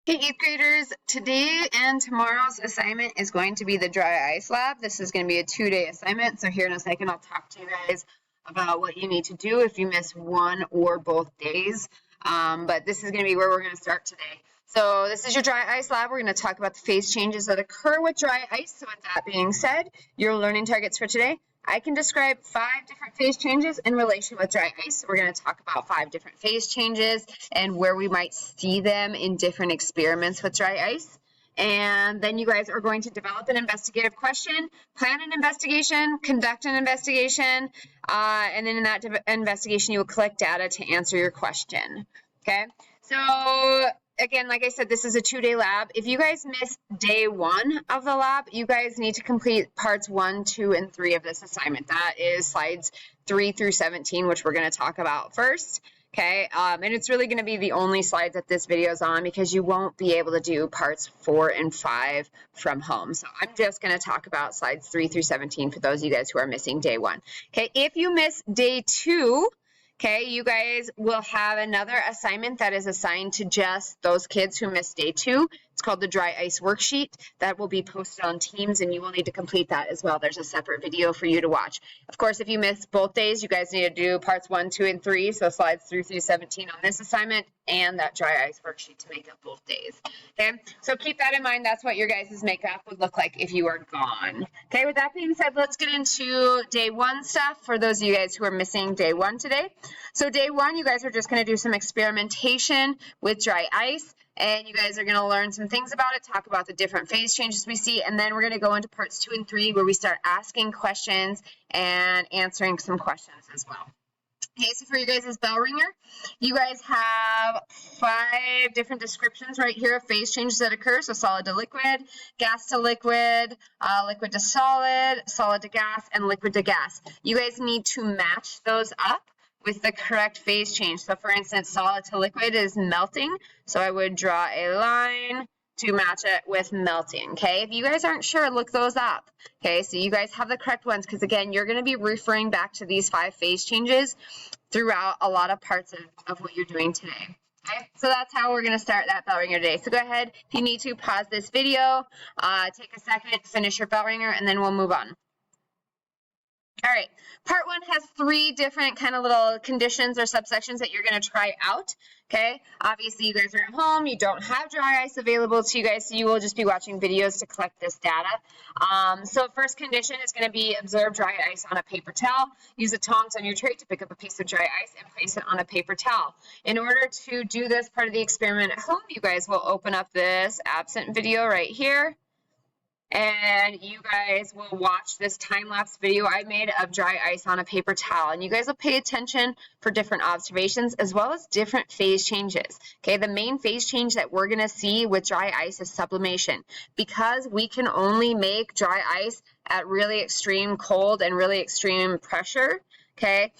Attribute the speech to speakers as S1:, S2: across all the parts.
S1: Okay, 8th graders, today and tomorrow's assignment is going to be the dry ice lab. This is going to be a 2-day assignment, so here in a second I'll talk to you guys about what you need to do if you miss one or both days. But this is going to be where we're going to start today. So this is your dry ice lab. We're going to talk about the phase changes that occur with dry ice. So with that being said, your learning targets for today. I can describe 5 different phase changes in relation with dry ice. We're going to talk about 5 different phase changes and where we might see them in different experiments with dry ice. And then you guys are going to develop an investigative question, plan an investigation, conduct an investigation, and then in that investigation you will collect data to answer your question. Okay, so again, like I said, this is a 2-day lab. If you guys miss day 1 of the lab, you guys need to complete parts 1, 2, and 3 of this assignment. That is slides 3 through 17, which we're going to talk about first. Okay, and it's really going to be the only slides that this video is on because you won't be able to do parts 4 and 5 from home. So I'm just going to talk about slides 3 through 17 for those of you guys who are missing day 1. Okay, if you miss day 2, okay, you guys will have another assignment that is assigned to just those kids who missed day 2. It's called the dry ice worksheet. That will be posted on Teams, and you will need to complete that as well. There's a separate video for you to watch. Of course, if you miss both days, you guys need to do parts 1, 2, and 3, so slides 3 through 17 on this assignment and that dry ice worksheet to make up both days. Okay, so keep that in mind. That's what your guys' makeup would look like if you are gone. Okay, with that being said, let's get into day 1 stuff for those of you guys who are missing day 1 today. So day 1, you guys are just going to do some experimentation with dry ice. And you guys are going to learn some things about it, talk about the different phase changes we see, and then we're going to go into parts 2 and 3 where we start asking questions and answering some questions as well. Okay, so for you guys' bell ringer, you guys have 5 different descriptions right here of phase changes that occur. So solid to liquid, gas to liquid, liquid to solid, solid to gas, and liquid to gas. You guys need to match those up with the correct phase change. So for instance, solid to liquid is melting. So I would draw a line to match it with melting. Okay, if you guys aren't sure, look those up. Okay, so you guys have the correct ones because again, you're going to be referring back to these 5 phase changes throughout a lot of parts of what you're doing today. Okay, so that's how we're going to start that bell ringer today. So go ahead, if you need to, pause this video, take a second, finish your bell ringer, and then we'll move on. All right, part 1 has 3 different kind of little conditions or subsections that you're going to try out. Okay, obviously you guys are at home, you don't have dry ice available to you guys, so you will just be watching videos to collect this data. So first condition is going to be observe dry ice on a paper towel. Use the tongs on your tray to pick up a piece of dry ice and place it on a paper towel. In order to do this part of the experiment at home, you guys will open up this absent video right here. And you guys will watch this time-lapse video I made of dry ice on a paper towel. And you guys will pay attention for different observations as well as different phase changes. Okay, the main phase change that we're going to see with dry ice is sublimation. Because we can only make dry ice at really extreme cold and really extreme pressure, okay,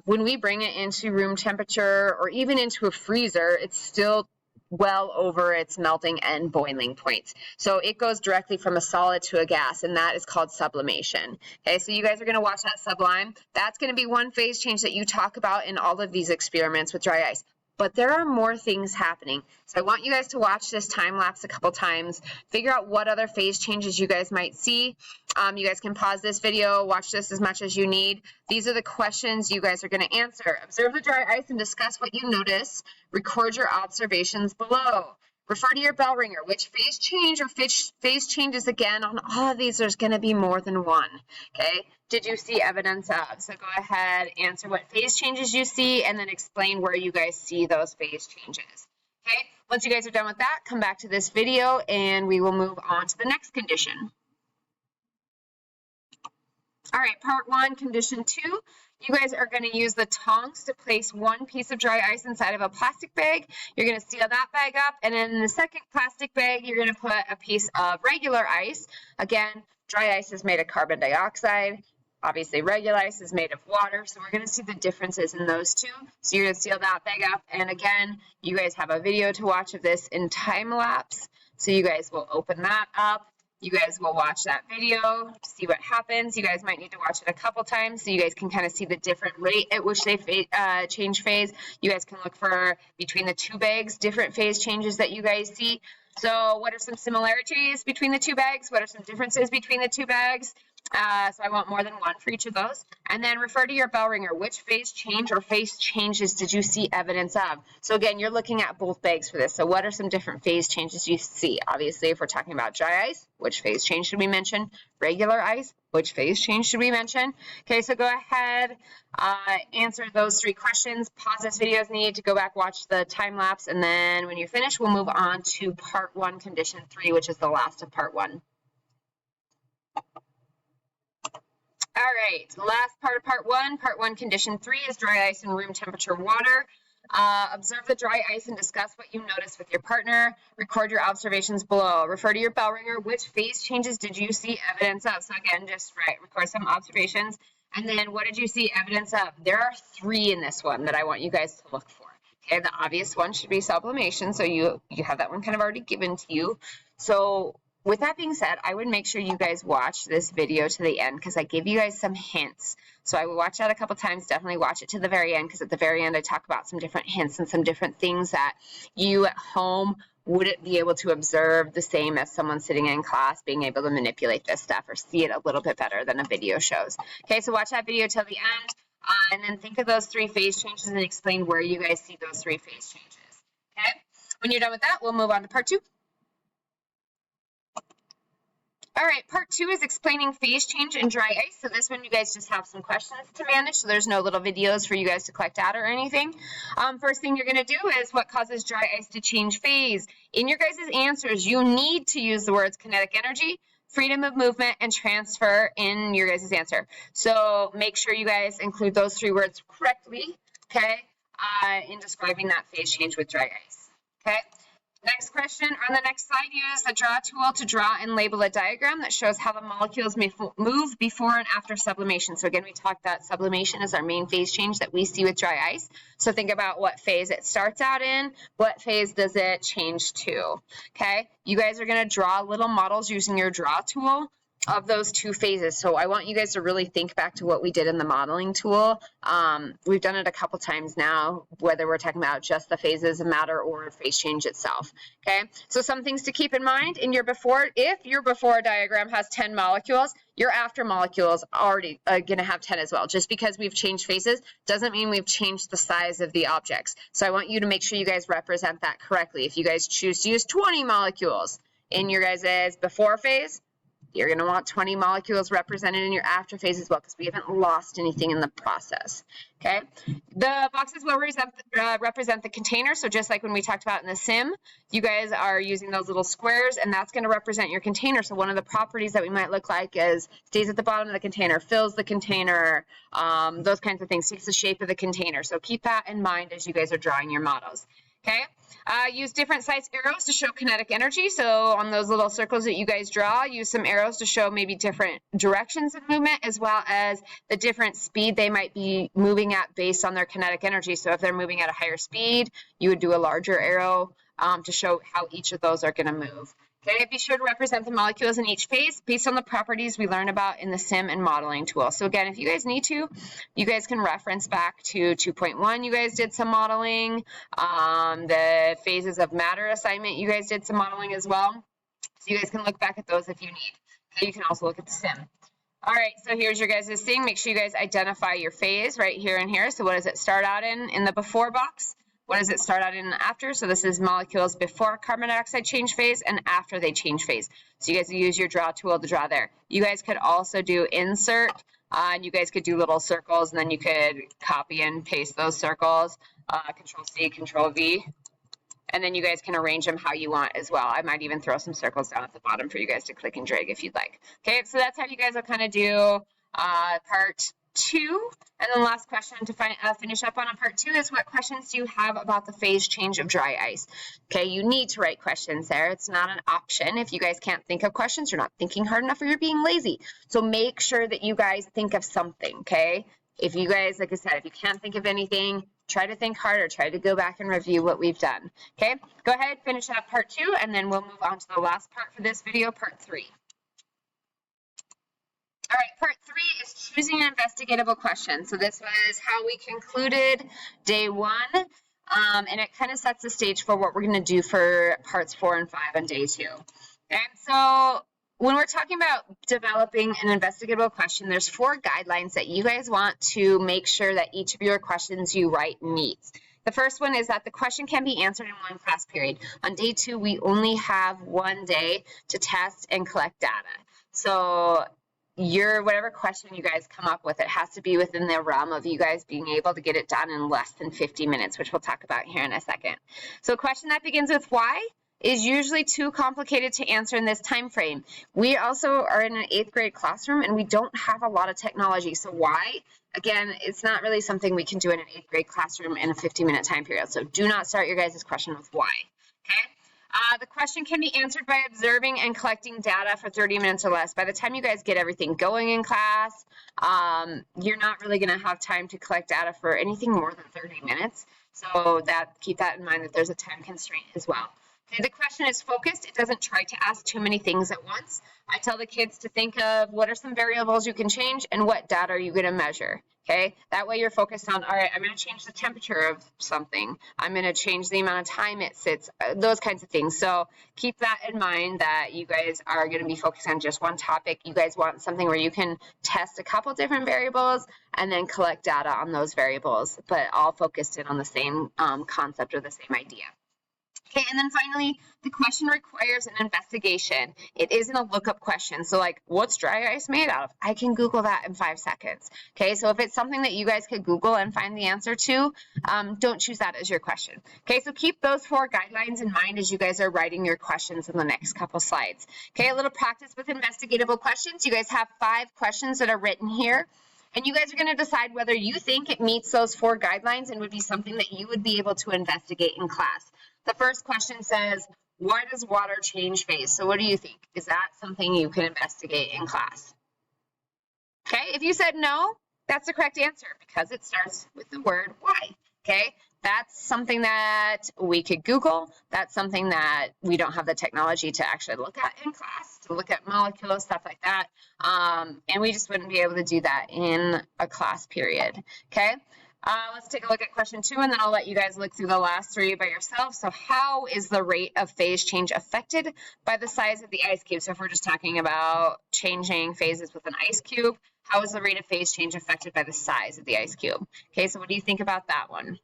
S1: when we bring it into room temperature or even into a freezer, it's still well over its melting and boiling points. So it goes directly from a solid to a gas, and that is called sublimation. Okay, so you guys are going to watch that sublime. That's going to be one phase change that you talk about in all of these experiments with dry ice. But there are more things happening. So I want you guys to watch this time lapse a couple times, figure out what other phase changes you guys might see. You guys can pause this video, watch this as much as you need. These are the questions you guys are going to answer. Observe the dry ice and discuss what you notice. Record your observations below. Refer to your bell ringer. Which phase change or phase changes again on all of these? There's going to be more than one. Okay. Did you see evidence of? So go ahead, answer what phase changes you see, and then explain where you guys see those phase changes. Okay. Once you guys are done with that, come back to this video and we will move on to the next condition. All right, part 1, condition 2. You guys are going to use the tongs to place one piece of dry ice inside of a plastic bag. You're going to seal that bag up, and then in the second plastic bag, you're going to put a piece of regular ice. Again, dry ice is made of carbon dioxide. Obviously, regular ice is made of water, so we're going to see the differences in those two. So you're going to seal that bag up, and again, you guys have a video to watch of this in time lapse. So you guys will open that up, You guys will watch that video, see what happens. You guys might need to watch it a couple times so you guys can kind of see the different rate at which they change phase. You guys can look for between the two bags, different phase changes that you guys see. So what are some similarities between the two bags? What are some differences between the two bags? So I want more than one for each of those. And then refer to your bell ringer. Which phase change or phase changes did you see evidence of? So again, you're looking at both bags for this. So what are some different phase changes you see? Obviously, if we're talking about dry ice, which phase change should we mention? Regular ice, which phase change should we mention? Okay, so go ahead, answer those 3 questions. Pause this video if needed to go back, watch the time lapse, and then when you're finished, we'll move on to part 1, condition 3, which is the last of part 1. All right, last part of part 1. Part 1, condition 3 is dry ice and room temperature water. Observe the dry ice and discuss what you noticed with your partner. Record your observations below. Refer to your bell ringer. Which phase changes did you see evidence of? So again, just record some observations. And then what did you see evidence of? There are 3 in this one that I want you guys to look for. Okay, the obvious one should be sublimation. So you have that one kind of already given to you. So with that being said, I would make sure you guys watch this video to the end because I give you guys some hints. So I will watch that a couple times. Definitely watch it to the very end because at the very end I talk about some different hints and some different things that you at home wouldn't be able to observe the same as someone sitting in class being able to manipulate this stuff or see it a little bit better than a video shows. Okay, so watch that video till the end and then think of those 3 phase changes and explain where you guys see those 3 phase changes. Okay, when you're done with that, we'll move on to part 2. All right, part 2 is explaining phase change in dry ice. So this one, you guys just have some questions to manage. So there's no little videos for you guys to collect data or anything. First thing you're going to do is what causes dry ice to change phase. In your guys' answers, you need to use the words kinetic energy, freedom of movement, and transfer in your guys' answer. So make sure you guys include those 3 words correctly, okay, in describing that phase change with dry ice, okay? Next question, on the next slide, use the draw tool to draw and label a diagram that shows how the molecules may move before and after sublimation. So again, we talked that sublimation is our main phase change that we see with dry ice. So think about what phase it starts out in, what phase does it change to, okay? You guys are gonna draw little models using your draw tool of those 2 phases. So I want you guys to really think back to what we did in the modeling tool. We've done it a couple times now, whether we're talking about just the phases of matter or phase change itself. Okay, so some things to keep in mind in your before. If your before diagram has 10 molecules, your after molecules are already going to have 10 as well. Just because we've changed phases doesn't mean we've changed the size of the objects. So I want you to make sure you guys represent that correctly. If you guys choose to use 20 molecules in your guys' before phase, you're going to want 20 molecules represented in your after phase as well because we haven't lost anything in the process, okay? The boxes will represent the container. So just like when we talked about in the sim, you guys are using those little squares and that's going to represent your container. So one of the properties that we might look like is stays at the bottom of the container, fills the container, those kinds of things, takes the shape of the container. So keep that in mind as you guys are drawing your models. Okay, use different size arrows to show kinetic energy. So on those little circles that you guys draw, use some arrows to show maybe different directions of movement as well as the different speed they might be moving at based on their kinetic energy. So if they're moving at a higher speed, you would do a larger arrow to show how each of those are going to move. Okay, be sure to represent the molecules in each phase based on the properties we learn about in the sim and modeling tool. So again, if you guys need to, you guys can reference back to 2.1. You guys did some modeling. The phases of matter assignment, you guys did some modeling as well. So you guys can look back at those if you need. Okay, you can also look at the sim. All right, so here's your guys' thing. Make sure you guys identify your phase right here and here. So what does it start out in the before box? What does it start out in after? So this is molecules before carbon dioxide change phase and after they change phase. So you guys use your draw tool to draw there. You guys could also do insert, and you guys could do little circles, and then you could copy and paste those circles, Control C, Control V, and then you guys can arrange them how you want as well. I might even throw some circles down at the bottom for you guys to click and drag if you'd like. Okay, so that's how you guys will kind of do part 2. And then last question to finish up on part 2 is what questions do you have about the phase change of dry ice? Okay, you need to write questions there. It's not an option. If you guys can't think of questions, you're not thinking hard enough or you're being lazy. So make sure that you guys think of something, okay? If you guys, like I said, if you can't think of anything, try to think harder. Try to go back and review what we've done, okay? Go ahead, finish up part 2, and then we'll move on to the last part for this video, part 3. choosing an investigatable question. So this was how we concluded day 1. And it kind of sets the stage for what we're going to do for parts 4 and 5 on day 2. And so when we're talking about developing an investigatable question, there's 4 guidelines that you guys want to make sure that each of your questions you write meets. The first one is that the question can be answered in one class period. On day 2, we only have 1 day to test and collect data. So whatever question you guys come up with, it has to be within the realm of you guys being able to get it done in less than 50 minutes, which we'll talk about here in a second. So a question that begins with why is usually too complicated to answer in this time frame. We also are in an 8th grade classroom and we don't have a lot of technology. So why? Again, it's not really something we can do in an 8th grade classroom in a 50-minute time period. So do not start your guys' question with why, okay? The question can be answered by observing and collecting data for 30 minutes or less. By the time you guys get everything going in class, you're not really going to have time to collect data for anything more than 30 minutes. So keep that in mind that there's a time constraint as well. Okay, the question is focused. It doesn't try to ask too many things at once. I tell the kids to think of what are some variables you can change and what data are you going to measure. Okay, that way you're focused on, all right, I'm going to change the temperature of something. I'm going to change the amount of time it sits, those kinds of things. So keep that in mind that you guys are going to be focused on just one topic. You guys want something where you can test a couple different variables and then collect data on those variables, but all focused in on the same concept or the same idea. Okay, and then finally, the question requires an investigation. It isn't a lookup question. So like, what's dry ice made out of? I can Google that in 5 seconds. Okay, so if it's something that you guys could Google and find the answer to, don't choose that as your question. Okay, so keep those 4 guidelines in mind as you guys are writing your questions in the next couple slides. Okay, a little practice with investigatable questions. You guys have 5 questions that are written here. And you guys are going to decide whether you think it meets those 4 guidelines and would be something that you would be able to investigate in class. The first question says, why does water change phase? So what do you think? Is that something you can investigate in class? Okay, if you said no, that's the correct answer because it starts with the word why. Okay, that's something that we could Google. That's something that we don't have the technology to actually look at in class, to look at molecules, stuff like that. And we just wouldn't be able to do that in a class period. Okay. Let's take a look at question 2, and then I'll let you guys look through the last 3 by yourself. So how is the rate of phase change affected by the size of the ice cube? So if we're just talking about changing phases with an ice cube, how is the rate of phase change affected by the size of the ice cube? Okay, so what do you think about that one?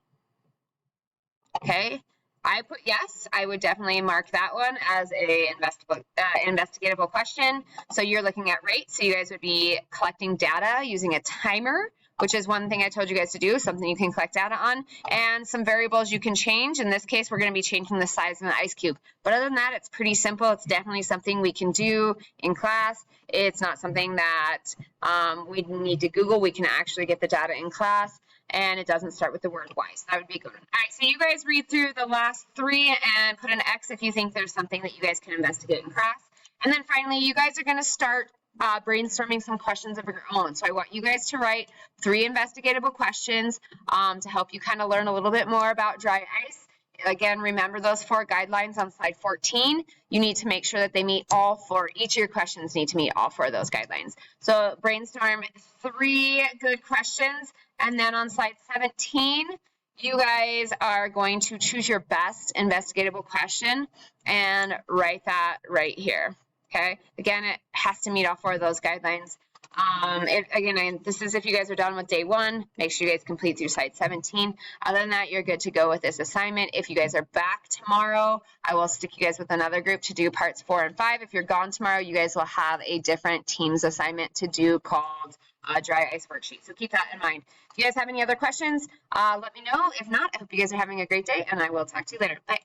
S1: Okay, I put yes. I would definitely mark that one as a investigatable question. So you're looking at rate. So you guys would be collecting data using a timer, which is one thing I told you guys to do, something you can collect data on, and some variables you can change. In this case, we're going to be changing the size of the ice cube. But other than that, it's pretty simple. It's definitely something we can do in class. It's not something that we need to Google. We can actually get the data in class, and it doesn't start with the word why. So that would be good. All right, so you guys read through the last 3 and put an X if you think there's something that you guys can investigate in class. And then finally, you guys are going to start brainstorming some questions of your own. So I want you guys to write 3 investigatable questions to help you kind of learn a little bit more about dry ice. Again, remember those 4 guidelines on slide 14. You need to make sure that they meet all 4. Each of your questions need to meet all 4 of those guidelines. So brainstorm 3 good questions. And then on slide 17, you guys are going to choose your best investigatable question and write that right here. Okay, again, it has to meet all 4 of those guidelines. This is if you guys are done with day 1, make sure you guys complete through slide 17. Other than that, you're good to go with this assignment. If you guys are back tomorrow, I will stick you guys with another group to do parts 4 and 5. If you're gone tomorrow, you guys will have a different team's assignment to do called dry ice worksheet. So keep that in mind. If you guys have any other questions, let me know. If not, I hope you guys are having a great day, and I will talk to you later. Bye.